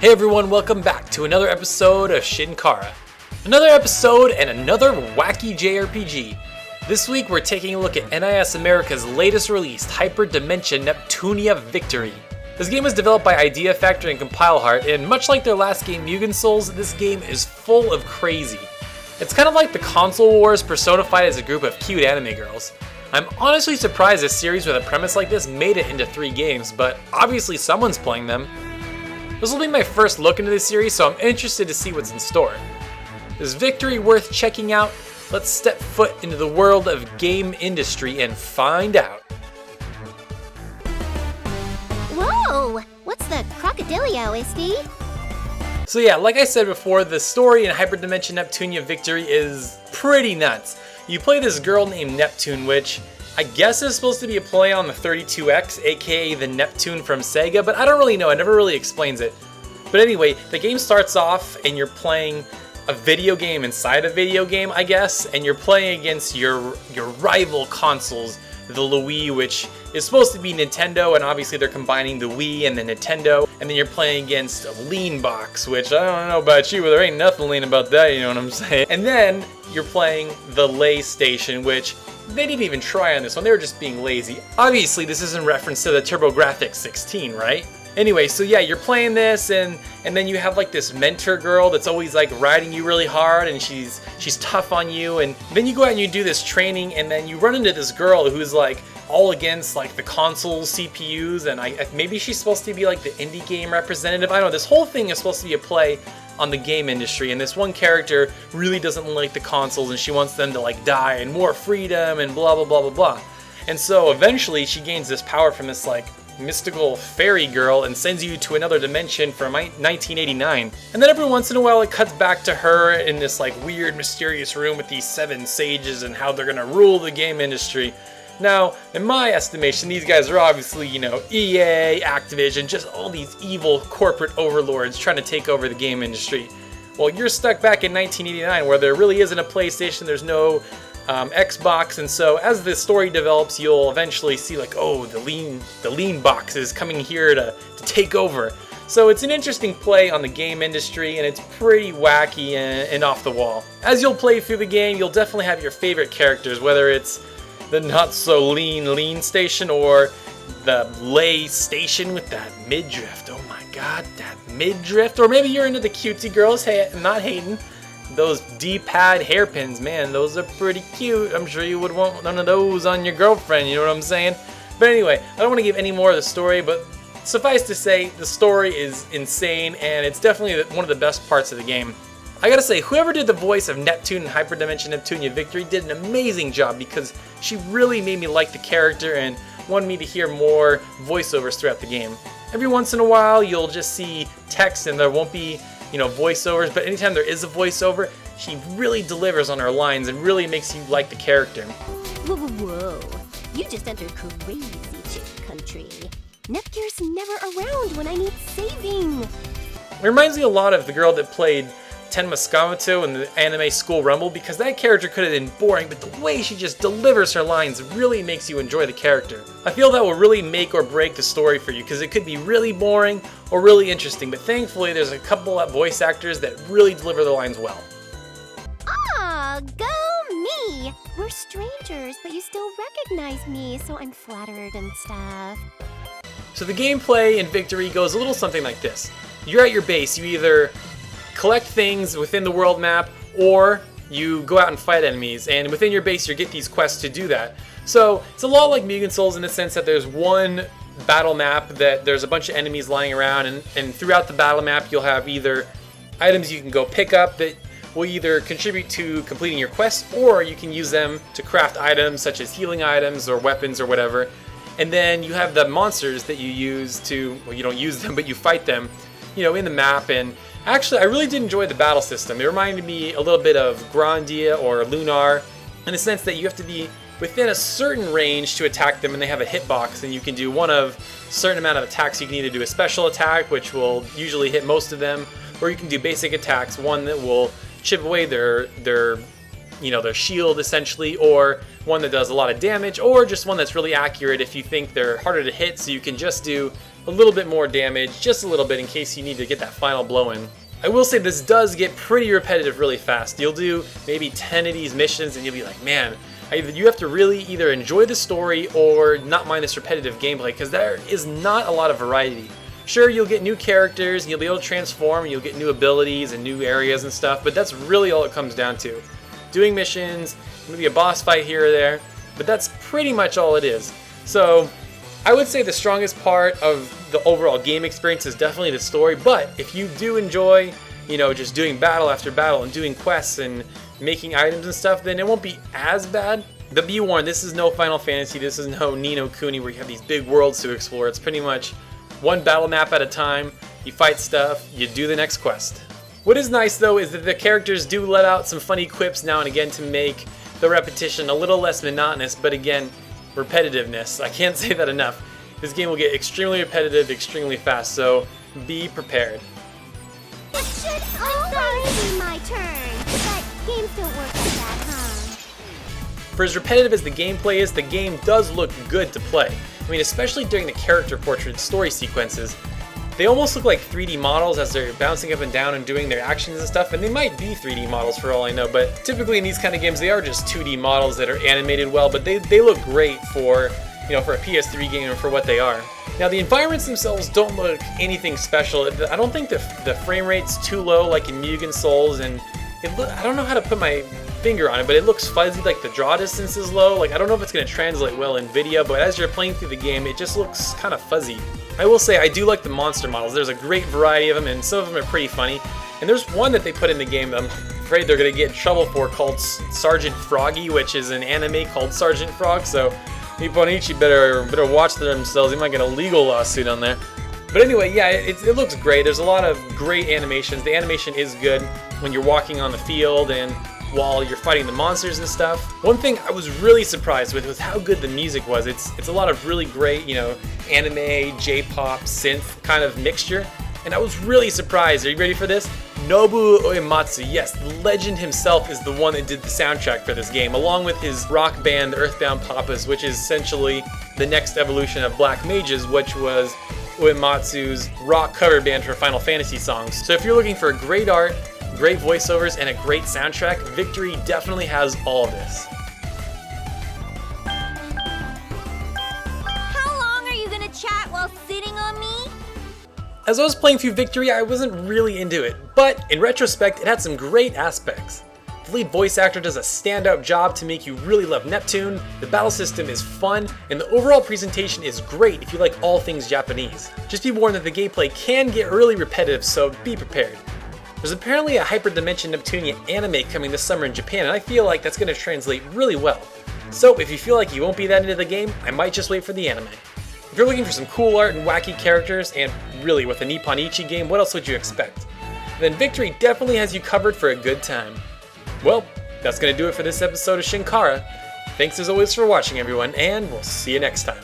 Hey everyone, welcome back to another episode of Shinkara. Another episode and another wacky JRPG. This week we're taking a look at NIS America's latest release, Hyperdimension Neptunia Victory. This game was developed by Idea Factory and Compile Heart, and much like their last game Mugen Souls, this game is full of crazy. It's kind of like the console wars personified as a group of cute anime girls. I'm honestly surprised a series with a premise like this made it into 3 games, but obviously someone's playing them. This will be my first look into this series, so I'm interested to see what's in store. Is Victory worth checking out? Let's step foot into the world of game industry and find out. Whoa! What's the crocodilio, Isty? So yeah, like I said before, the story in Hyperdimension Neptunia Victory is pretty nuts. You play this girl named Neptune, which I guess is supposed to be a play on the 32X, aka the Neptune from Sega, but I don't really know, it never really explains it. But anyway, the game starts off and you're playing a video game inside a video game, I guess, and you're playing against your rival consoles, the Wii, which is supposed to be Nintendo, and obviously they're combining the Wii and the Nintendo, and then you're playing against a Lean Box, which I don't know about you, but there ain't nothing lean about that, you know what I'm saying? And then you're playing the Lay Station, which they didn't even try on this one, they were just being lazy. Obviously this is in reference to the TurboGrafx 16, right? Anyway, so yeah, you're playing this, and then you have like this mentor girl that's always like riding you really hard, and she's tough on you, and then you go out and you do this training, and then you run into this girl who's like all against like the console CPUs, and maybe she's supposed to be like the indie game representative. I don't know, this whole thing is supposed to be a play on the game industry, and this one character really doesn't like the consoles, and she wants them to like die and more freedom and blah blah blah blah blah. And so eventually she gains this power from this like mystical fairy girl and sends you to another dimension from 1989. And then every once in a while it cuts back to her in this like weird mysterious room with these 7 sages and how they're gonna rule the game industry. Now, in my estimation, these guys are obviously, you know, EA, Activision, just all these evil corporate overlords trying to take over the game industry. Well, you're stuck back in 1989 where there really isn't a PlayStation, there's no Xbox, and so as the story develops, you'll eventually see like, oh, the lean box is coming here to take over. So it's an interesting play on the game industry, and it's pretty wacky and off the wall. As you'll play through the game, you'll definitely have your favorite characters, whether it's the not so lean station or the Lay Station with that midriff. Oh my god, that midriff. Or maybe you're into the cutesy girls. Hey, I'm not hating. Those D-pad hairpins, man, those are pretty cute. I'm sure you would want none of those on your girlfriend, you know what I'm saying? But anyway, I don't want to give any more of the story, but suffice to say, the story is insane, and it's definitely one of the best parts of the game. I gotta say, whoever did the voice of Neptune in Hyperdimension Neptunia Victory did an amazing job, because she really made me like the character and wanted me to hear more voiceovers throughout the game. Every once in a while, you'll just see text and there won't be, you know, voiceovers, but anytime there is a voiceover, she really delivers on her lines and really makes you like the character. Whoa. You just entered crazy chick country. Nepgear's never around when I need saving. It reminds me a lot of the girl that played Tenma Skamato in the anime School Rumble, because that character could have been boring, but the way she just delivers her lines really makes you enjoy the character. I feel that will really make or break the story for you, because it could be really boring or really interesting, but thankfully there's a couple of voice actors that really deliver the lines well. Ah, go me! We're strangers, but you still recognize me, so I'm flattered and stuff. So the gameplay in Victory goes a little something like this. You're at your base, you either collect things within the world map, or you go out and fight enemies, and within your base you get these quests to do that. So it's a lot like Mugen Souls in the sense that there's one battle map that there's a bunch of enemies lying around, and throughout the battle map you'll have either items you can go pick up that will either contribute to completing your quest, or you can use them to craft items such as healing items or weapons or whatever. And then you have the monsters that you use to, well, you don't use them, but you fight them, you know, in the map. And actually, I really did enjoy the battle system. It reminded me a little bit of Grandia or Lunar, in the sense that you have to be within a certain range to attack them, and they have a hitbox, and you can do one of a certain amount of attacks. You can either do a special attack, which will usually hit most of them, or you can do basic attacks, one that will chip away their shield essentially, or one that does a lot of damage, or just one that's really accurate if you think they're harder to hit, so you can just do a little bit more damage, just a little bit in case you need to get that final blow in. I will say this does get pretty repetitive really fast. You'll do maybe 10 of these missions and you'll be like, man, you have to really either enjoy the story or not mind this repetitive gameplay, because there is not a lot of variety. Sure, you'll get new characters and you'll be able to transform and you'll get new abilities and new areas and stuff, but that's really all it comes down to. Doing missions, maybe a boss fight here or there, but that's pretty much all it is. So I would say the strongest part of the overall game experience is definitely the story, but if you do enjoy, just doing battle after battle and doing quests and making items and stuff, then it won't be as bad. But be warned, this is no Final Fantasy, this is no Ni no Kuni where you have these big worlds to explore. It's pretty much one battle map at a time, you fight stuff, you do the next quest. What is nice though is that the characters do let out some funny quips now and again to make the repetition a little less monotonous, but again, repetitiveness. I can't say that enough. This game will get extremely repetitive, extremely fast, so be prepared. It should always be my turn, but games don't work like that, huh? For as repetitive as the gameplay is, the game does look good to play. I mean, especially during the character portrait story sequences. They almost look like 3D models as they're bouncing up and down and doing their actions and stuff, and they might be 3D models for all I know, but typically in these kind of games they are just 2D models that are animated well, but they look great for a PS3 game and for what they are. Now the environments themselves don't look anything special. I don't think the frame rate's too low like in Mugen Souls, and I don't know how to put my finger on it, but it looks fuzzy, like the draw distance is low. Like I don't know if it's going to translate well in video, but as you're playing through the game it just looks kind of fuzzy. I will say I do like the monster models. There's a great variety of them and some of them are pretty funny. And there's one that they put in the game that I'm afraid they're going to get in trouble for called Sergeant Froggy, which is an anime called Sergeant Frog, so Nipponichi better watch themselves. They might get a legal lawsuit on there. But anyway, yeah, it looks great. There's a lot of great animations. The animation is good when you're walking on the field and while you're fighting the monsters and stuff. One thing I was really surprised with was how good the music was. It's a lot of really great, anime, J-pop, synth kind of mixture. And I was really surprised. Are you ready for this? Nobuo Uematsu, yes, the legend himself is the one that did the soundtrack for this game, along with his rock band Earthbound Papas, which is essentially the next evolution of Black Mages, which was Uematsu's rock cover band for Final Fantasy songs. So if you're looking for great art, great voiceovers, and a great soundtrack, Victory definitely has all of this. How long are you gonna chat while sitting on me? As I was playing through Victory, I wasn't really into it, but in retrospect, it had some great aspects. The lead voice actor does a standout job to make you really love Neptune, the battle system is fun, and the overall presentation is great if you like all things Japanese. Just be warned that the gameplay can get really repetitive, so be prepared. There's apparently a Hyperdimension Neptunia anime coming this summer in Japan, and I feel like that's going to translate really well. So if you feel like you won't be that into the game, I might just wait for the anime. If you're looking for some cool art and wacky characters, and really with a Nipponichi game, what else would you expect? Then Victory definitely has you covered for a good time. Well, that's going to do it for this episode of Shinkara. Thanks as always for watching everyone, and we'll see you next time.